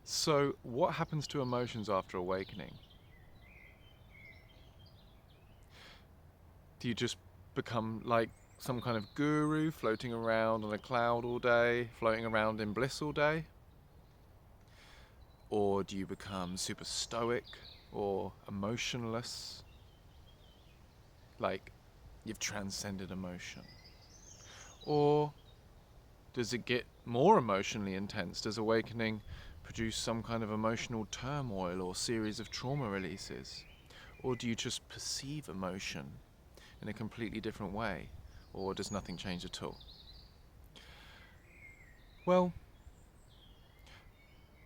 So, what happens to emotions after awakening? Do you just become like some kind of guru floating around on a cloud all day, floating around in bliss all day? Or do you become super stoic or emotionless? Like you've transcended emotion? Or does it get more emotionally intense? Does awakening produce some kind of emotional turmoil or series of trauma releases? Or do you just perceive emotion in a completely different way? Or does nothing change at all? Well,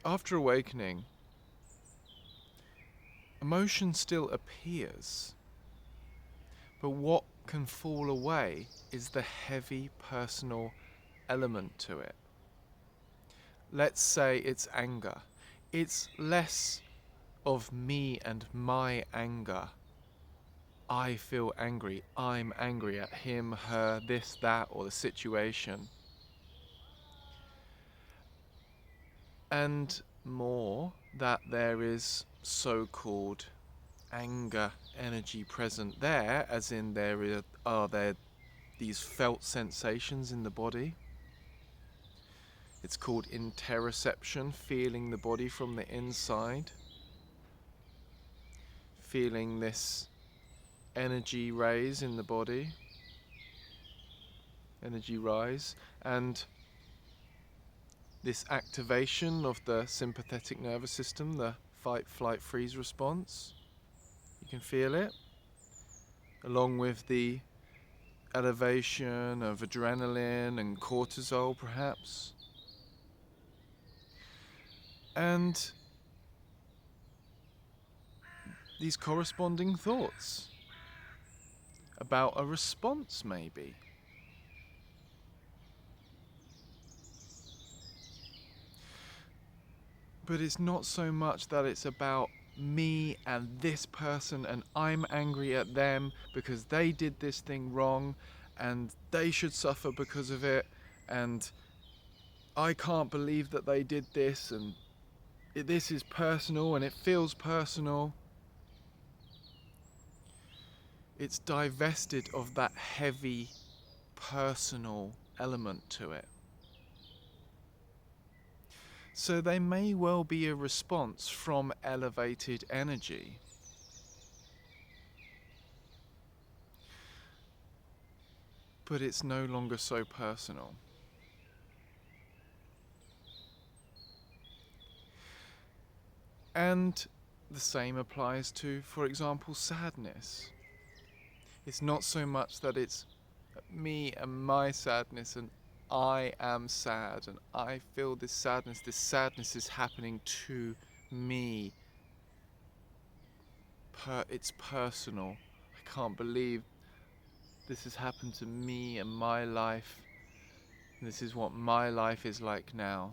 after awakening, emotion still appears, but what can fall away is the heavy personal element to it. Let's say it's anger. It's less of me and my anger. I feel angry. I'm angry at him, her, this, that, or the situation. And more that there is so-called anger energy present there, as in are there these felt sensations in the body. It's called interoception, feeling the body from the inside, feeling this energy raise in the body, energy rise, and this activation of the sympathetic nervous system, the fight, flight, freeze response. You can feel it, along with the elevation of adrenaline and cortisol, perhaps. And these corresponding thoughts about a response, maybe. But it's not so much that it's about me and this person and I'm angry at them because they did this thing wrong and they should suffer because of it, and I can't believe that they did this, and this is personal and it feels personal. It's divested of that heavy personal element to it. So they may well be a response from elevated energy. But it's no longer so personal. And the same applies to, for example, sadness. It's not so much that it's me and my sadness and I am sad and I feel this sadness. This sadness is happening to me. It's personal. I can't believe this has happened to me and my life. This is what my life is like now.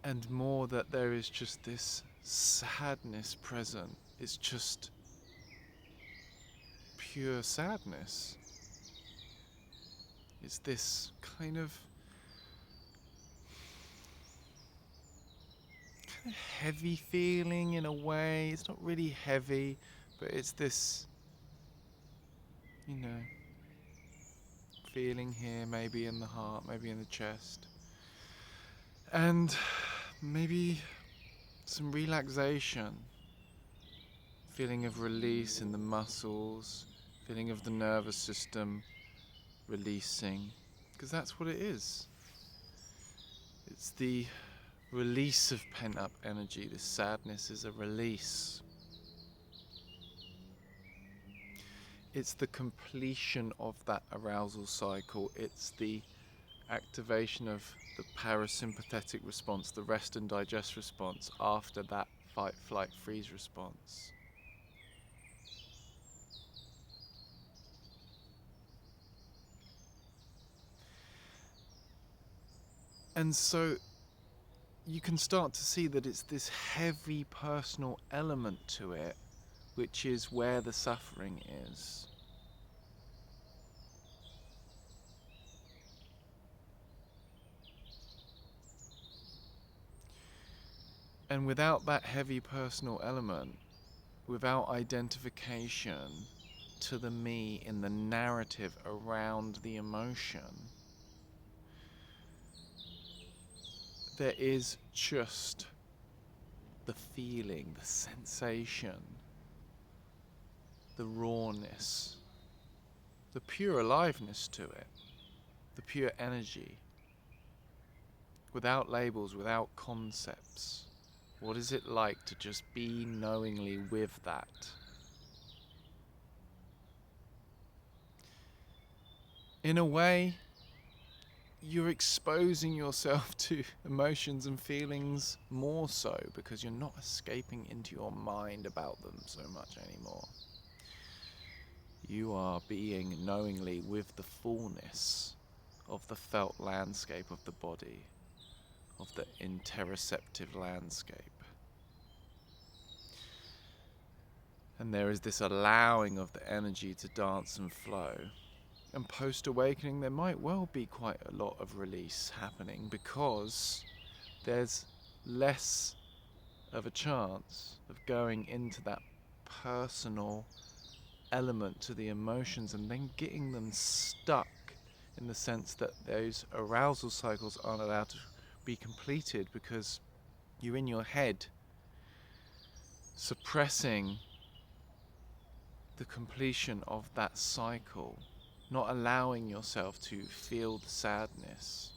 And more that there is just this sadness present. It's just pure sadness. It's this kind of heavy feeling in a way. It's not really heavy, but it's this, feeling here, maybe in the heart, maybe in the chest. And maybe some relaxation. Feeling of release in the muscles, feeling of the nervous system releasing. Because that's what it is. It's the release of pent-up energy. This sadness is a release. It's the completion of that arousal cycle. It's the activation of the parasympathetic response, the rest and digest response after that fight, flight, freeze response. And so you can start to see that it's this heavy personal element to it, which is where the suffering is. And without that heavy personal element, without identification to the me in the narrative around the emotion, there is just the feeling, the sensation, the rawness, the pure aliveness to it, the pure energy, without labels, without concepts. What is it like to just be knowingly with that? In a way, you're exposing yourself to emotions and feelings more so because you're not escaping into your mind about them so much anymore. You are being knowingly with the fullness of the felt landscape of the body, of the interoceptive landscape. And there is this allowing of the energy to dance and flow. And post-awakening, there might well be quite a lot of release happening because there's less of a chance of going into that personal element to the emotions and then getting them stuck, in the sense that those arousal cycles aren't allowed to be completed because you're in your head suppressing the completion of that cycle, not allowing yourself to feel the sadness,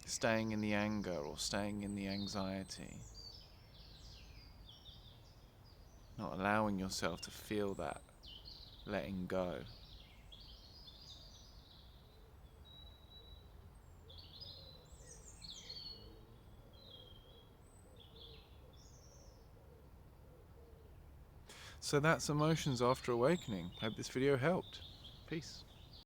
staying in the anger or staying in the anxiety, not allowing yourself to feel that letting go. So that's emotions after awakening. Hope this video helped. Peace.